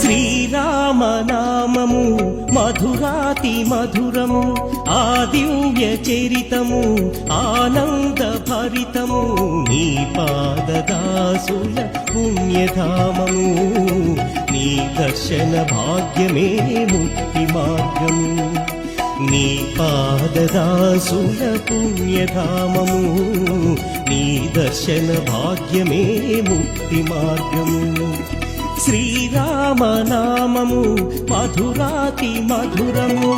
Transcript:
శ్రీరామనామము మధురాతి మధురము ఆ దివ్య చరితము ఆనంద భరితము నీ పాదదాసుల పుణ్యధామము నీ దర్శన భాగ్యమే ముక్తి మార్గము నీ పాదదాసుల పుణ్యధామము నీ దర్శన భాగ్యమే ముక్తి మార్గము శ్రీరామనామము మధురాతి మధురము